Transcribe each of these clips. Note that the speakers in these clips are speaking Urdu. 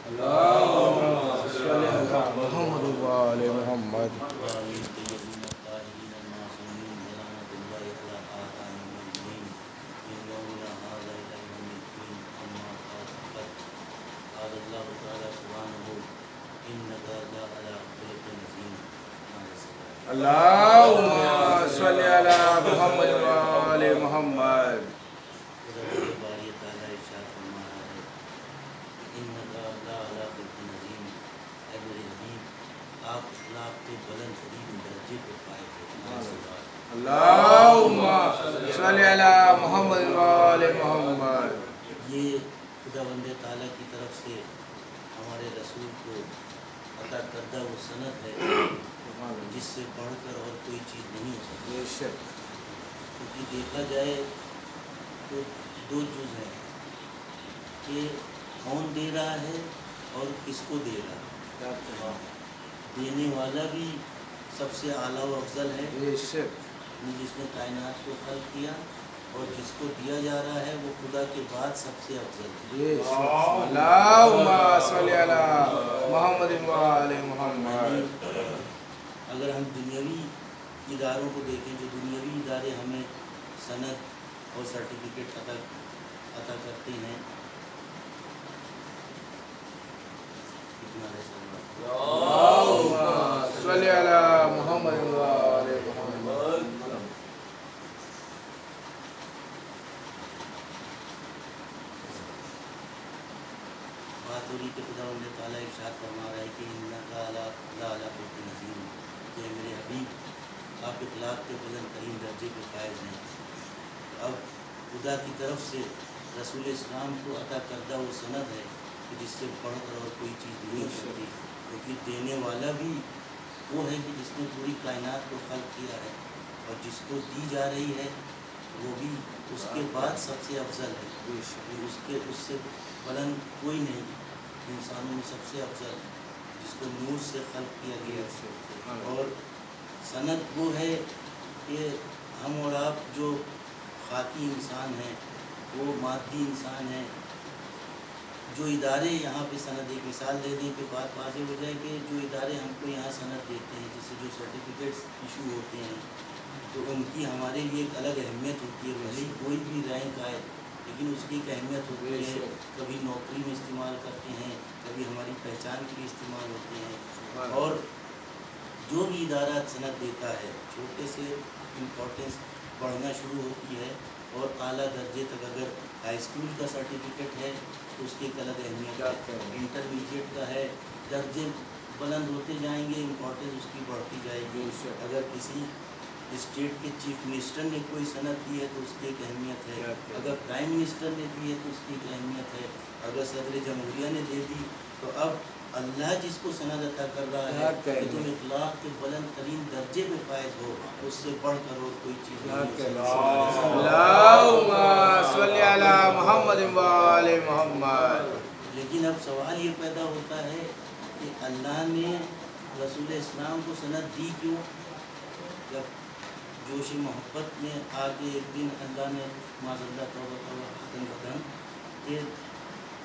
اللهم صل على محمد وآل محمد. اللهم صل على محمد وآل محمد. آپ اخلاق کے بلند ترین درجے پہ پائے تھے. اللهم صل على محمد وآل محمد. یہ خدا بند تعالیٰ کی طرف سے ہمارے رسول کو عطا کردہ وہ سند ہے جس سے بڑھ کر اور کوئی چیز نہیں ہو سکتی. کیونکہ دیکھا جائے تو دو جز ہیں کہ کون دے رہا ہے اور کس کو دے رہا ہے. دینے والا بھی سب سے اعلیٰ و افضل ہے جس نے کائنات کو خلق کیا، اور جس کو دیا جا رہا ہے وہ خدا کے بعد سب سے افضل ہے. اللهم صل على محمد وآل محمد. اگر ہم دنیاوی اداروں کو دیکھیں، جو دنیاوی ادارے ہمیں سند اور سرٹیفکیٹ عطا کرتے ہیں، اللهم صل على محمد وآل محمد. بات ہو رہی کہ خدا اللہ تعالیٰ ارشاد فرما رہا ہے کہ انکا لعلی خلق عظیم، کہ میرے حبیب آپ اخلاق کے بلند ترین درجے پہ فائز ہیں. اب خدا کی طرف سے رسول اسلام کو عطا کردہ وہ سند ہے کہ جس سے بڑھ کر اور کوئی چیز نہیں ہو سکتی، کیونکہ دینے والا بھی وہ ہے کہ جس نے پوری کائنات کو خلق کیا ہے، اور جس کو دی جا رہی ہے وہ بھی اس کے بعد سب سے افضل ہے. اس سے بلند کوئی نہیں، انسانوں میں سب سے افضل جس کو نور سے خلق کیا گیا. اور سند وہ ہے کہ ہم اور آپ جو خاکی انسان ہیں، وہ مادی انسان ہیں. جو ادارے یہاں پہ سند، ایک مثال دے دیں کہ بات واضح ہو جائے کہ جو ادارے ہم کو یہاں سند دیتے ہیں، جس سے جو سرٹیفکیٹس ایشو ہوتے ہیں، تو ان کی ہمارے لیے ایک الگ اہمیت ہوتی ہے. بھلے ہی کوئی بھی رینک آئے لیکن اس کی ایک اہمیت ہوتی ہے. کبھی نوکری میں استعمال کرتے ہیں، کبھی ہماری پہچان کے لیے استعمال ہوتے ہیں. اور جو بھی ادارہ سند دیتا ہے، چھوٹے سے امپورٹنس بڑھنا شروع ہوتی ہے، اور اعلیٰ درجے تک اگر ہائی اسکول کا سرٹیفکیٹ ہے تو اس کی ایک الگ اہمیت ہے. انٹرمیڈیٹ کا ہے، درجے بلند ہوتے جائیں گے، امپورٹنس اس کی بڑھتی جائے گی. اگر کسی اسٹیٹ کے چیف منسٹر نے کوئی سند دی ہے تو اس کی ایک اہمیت ہے. اگر پرائم منسٹر نے دی ہے تو اس کی ایک اہمیت ہے. اگر صدر جمہوریہ نے دے دی تو اب اللہ جس کو سند عطا کر رہا ہے کہ تم اخلاق کے بلند ترین درجے پہ فائز ہو، اس سے بڑھ کر اور کوئی چیز نہیں. اللهم صل على محمد وآل محمد. لیکن اب سوال یہ پیدا ہوتا ہے کہ اللہ نے رسول اسلام کو سند دی کیوں؟ جب جوش محبت میں آ کے ایک دن اللہ نے معذاللہ توبہ کہ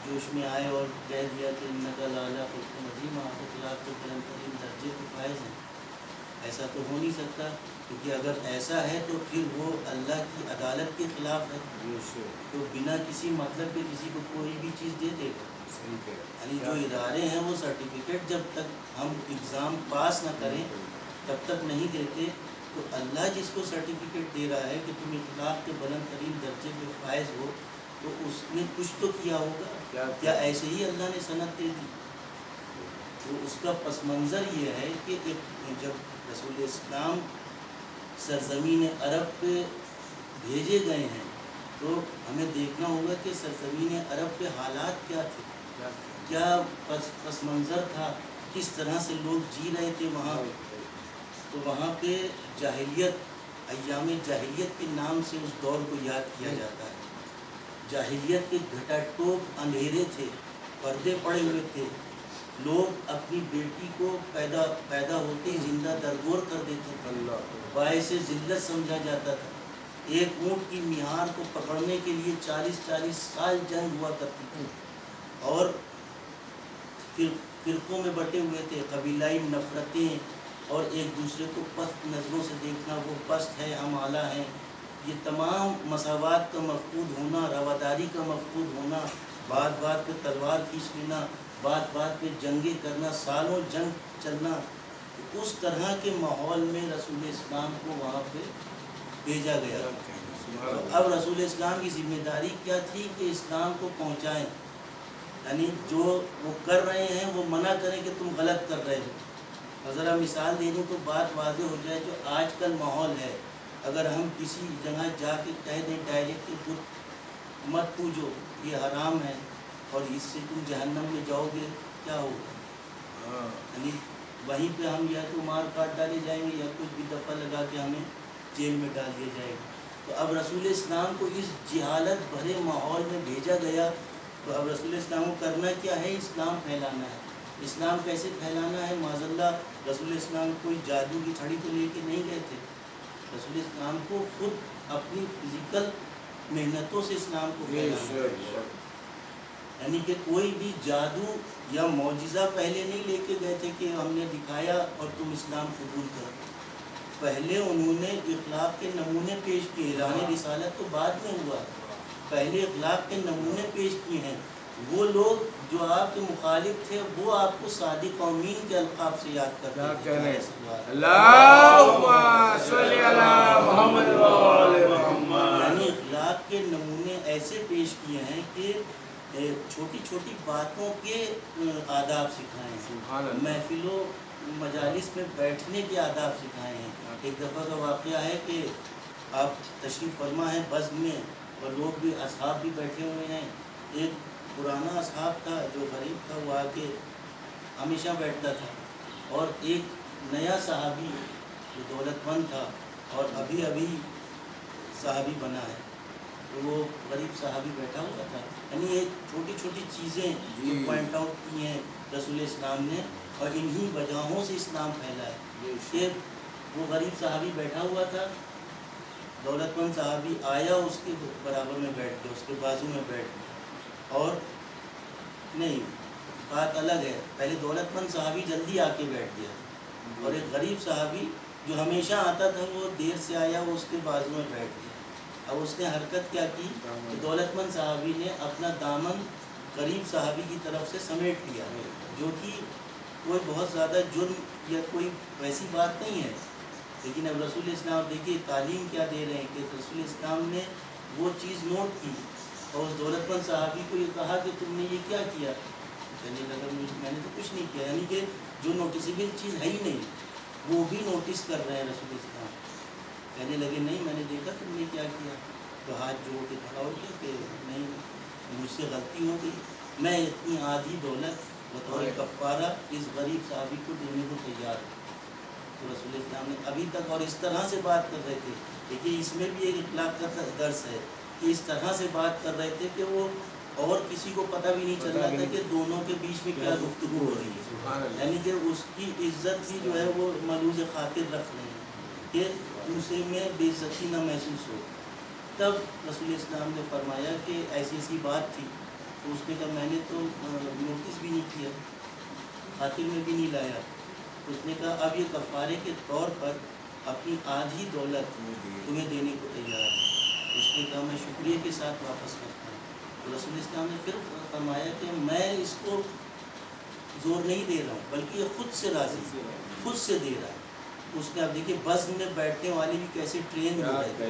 جوش میں آئے اور کہہ دیا کہ انکا لعلی خلق عظیم، آپ اخلاق کے بلند ترین درجے پہ فائز ہیں. ایسا تو ہو نہیں سکتا، کیونکہ اگر ایسا ہے تو پھر وہ اللہ کی عدالت کے خلاف ہے. تو بنا کسی مطلب کے کسی کو کوئی بھی چیز دے دے گا. یعنی جو ادارے ہیں وہ سرٹیفکیٹ جب تک ہم اگزام پاس نہ کریں تب تک نہیں دیتے. تو اللہ جس کو سرٹیفکیٹ دے رہا ہے کہ تم اخلاق کے بلند ترین درجے پہ فائز ہو، تو اس نے کچھ تو کیا ہوگا. کیا ایسے ہی اللہ نے سند دے دی؟ تو اس کا پس منظر یہ ہے کہ جب رسول اسلام سرزمین عرب پہ بھیجے گئے ہیں تو ہمیں دیکھنا ہوگا کہ سرزمین عرب پہ حالات کیا تھے، کیا پس منظر تھا، کس طرح سے لوگ جی رہے تھے وہاں. تو وہاں پہ جاہلیت، ایام جاہلیت کے نام سے اس دور کو یاد کیا جاتا ہے. جاہلیت کے گھٹا ٹوپ اندھیرے تھے، پردے پڑے ہوئے تھے. لوگ اپنی بیٹی کو پیدا ہوتے ہی زندہ درگور کر دیتے تھے، باعث ذلت سمجھا جاتا تھا. ایک اونٹ کی میہار کو پکڑنے کے لیے 40 سال جنگ ہوا کرتی تھی. اور فرقوں میں بٹے ہوئے تھے، قبیلائی نفرتیں اور ایک دوسرے کو پست نظروں سے دیکھنا، وہ پست ہے ہم اعلیٰ ہیں، یہ تمام مساوات کا مفقود ہونا، رواداری کا مفقود ہونا، بات بات پہ تلوار کھینچ لینا، بات بات پہ جنگیں کرنا، سالوں جنگ چلنا، اس طرح کے ماحول میں رسول اسلام کو وہاں پہ بھیجا گیا۔ اب رسول اسلام کی ذمہ داری کیا تھی کہ اسلام کو پہنچائیں، یعنی جو وہ کر رہے ہیں وہ منع کریں کہ تم غلط کر رہے ہو۔ اور ذرا مثال دے دوں تو بات واضح ہو جائے، جو آج کل ماحول ہے، اگر ہم کسی جگہ جا کے کہہ دیں ڈائریکٹ کہ بت مت پوجو، یہ حرام ہے اور اس سے تم جہنم میں جاؤ گے، کیا ہوگا؟ یعنی وہیں پہ ہم یا تو مار کاٹ ڈالے جائیں گے یا کچھ بھی دفعہ لگا کے ہمیں جیل میں ڈال دیا جائے گا۔ تو اب رسول اسلام کو اس جہالت بھرے ماحول میں بھیجا گیا، تو اب رسول اسلام کو کرنا کیا ہے؟ اسلام پھیلانا ہے۔ اسلام کیسے پھیلانا ہے؟ معاذ اللہ، رسول اسلام کوئی جادو کی چھڑی تو لے کے نہیں گئے تھے، رسول اسلام کو خود اپنی فزیکل محنتوں سے اسلام کو پھیلانا ہے۔ یعنی کہ کوئی بھی جادو یا معجزہ پہلے نہیں لے کے گئے تھے کہ ہم نے دکھایا اور تم اسلام قبول کرو، پہلے انہوں نے اخلاق کے نمونے پیش کیے، اعلان رسالت تو بعد میں ہوا، پہلے اخلاق کے نمونے پیش کیے ہیں۔ وہ لوگ جو آپ کے مخالف تھے وہ آپ کو صادق امین کے القاب سے یاد کرتے ہیں۔ اللہم صلی علی محمد و آل محمد۔ یعنی اخلاق کے نمونے ایسے پیش کیے ہیں کہ چھوٹی چھوٹی باتوں کے آداب سکھائے ہیں، محفلوں مجالس میں بیٹھنے کے آداب سکھائے ہیں۔ ایک دفعہ کا واقعہ ہے کہ آپ تشریف فرما ہیں بزم میں اور لوگ بھی اصحاب بھی بیٹھے ہوئے ہیں، ایک پرانا اصحاب تھا جو غریب تھا، وہ آ کے ہمیشہ بیٹھتا تھا، اور ایک نیا صحابی جو دولت مند تھا اور ابھی ابھی صحابی بنا ہے، تو وہ غریب صحابی بیٹھا ہوا تھا۔ یعنی یہ چھوٹی چھوٹی چیزیں جو پوائنٹ آؤٹ کی ہیں رسول اسلام نے، اور انہی وجہوں سے اسلام پھیلا ہے کہ وہ غریب صحابی بیٹھا ہوا تھا، دولت مند صحابی آیا اس کے برابر میں بیٹھ گیا، اس کے بازو میں بیٹھ گیا، اور نہیں بات الگ ہے، پہلے دولت مند صحابی جلدی آ کے بیٹھ گیا اور ایک غریب صحابی جو ہمیشہ آتا تھا وہ دیر سے آیا، وہ اس کے بازو میں بیٹھ گیا۔ اب اس نے حرکت کیا کی کہ دولت مند صحابی نے اپنا دامن غریب صحابی کی طرف سے سمیٹ لیا، جو کہ کوئی بہت زیادہ جرم یا کوئی ویسی بات نہیں ہے، لیکن اب رسول اسلام دیکھیے تعلیم کیا دے رہے ہیں کہ رسول اسلام نے وہ چیز نوٹ کی اور اس دولت مند صحابی کو یہ کہا کہ تم نے یہ کیا کیا؟ کہنے لگا میں نے تو کچھ نہیں کیا، یعنی کہ جو نوٹیسیبل چیز ہے ہی نہیں وہ بھی نوٹس کر رہے ہیں رسول اسلام۔ کہنے لگے نہیں میں نے دیکھا تم نے کیا کیا، تو ہاتھ جوڑ کے کھڑا ہو گیا کہ نہیں مجھ سے غلطی ہو گئی، میں اتنی آدھی دولت بطور کفارہ اس غریب صحابی کو دینے کو تیار ہوں۔ تو رسول اسلام نے ابھی تک اور اس طرح سے بات کر رہے تھے، دیکھیے اس میں بھی ایک اخلاق کا درس ہے کہ اس طرح سے بات کر رہے تھے کہ وہ اور کسی کو پتہ بھی نہیں چل رہا تھا کہ دونوں کے بیچ میں کیا گفتگو ہو رہی ہے، یعنی کہ اس کی عزت بھی جو ہے وہ ملوز خاطر رکھ رہے ہیں کہ اسے میں بے عزتی نہ محسوس ہو۔ تب رسول اسلام نے فرمایا کہ ایسی ایسی بات تھی، تو اس نے کہا میں نے تو نوٹس بھی نہیں کیا، خاطر میں بھی نہیں لایا۔ اس نے کہا اب یہ کفارے کے طور پر اپنی آدھی دولت تمہیں دینے کو تیار ہے۔ اس نے کہا میں شکریہ کے ساتھ واپس کرتا ہوں۔ تو رسول اسلام نے پھر فرمایا کہ میں اس کو زور نہیں دے رہا ہوں، بلکہ یہ خود سے راضی ہے، خود سے دے رہا ہے۔ اس نے اب دیکھیے بزم میں بیٹھنے والے بھی کیسے ٹرین ہو رہے تھے،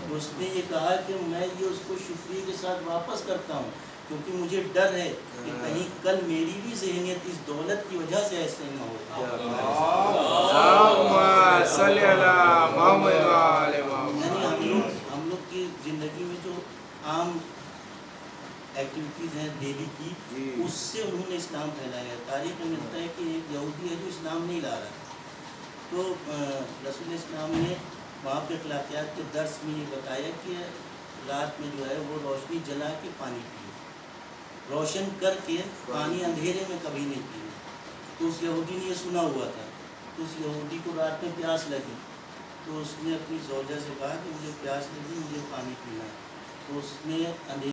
تو اس نے یہ کہا کہ میں یہ اس کو شکریہ کے ساتھ واپس کرتا ہوں، کیونکہ مجھے ڈر ہے کہ کہیں کل میری بھی ذہنیت اس دولت کی وجہ سے ایسے نہ ہو۔ یعنی ہم لوگ کی زندگی میں جو عام ایکٹیویٹیز ہیں ڈیلی کی، اس سے انہوں نے اسلام پھیلایا ہے۔ تاریخ میں ملتا ہے کہ ایک یہودی ہے جو اسلام نہیں لا رہا، تو رسول اسلام نے وہاں پہ اخلاقیات کے درس میں یہ بتایا کہ رات میں جو ہے وہ روشنی جلا کے پانی پیے، روشن کر کے پانی اندھیرے میں کبھی نہیں پیے۔ تو اس یہودی نے یہ سنا ہوا تھا، تو اس یہودی کو رات میں پیاس لگی، تو اس نے اپنی زوجہ سے کہا کہ مجھے پیاس لگی، مجھے پانی پینا ہے، تو اس نے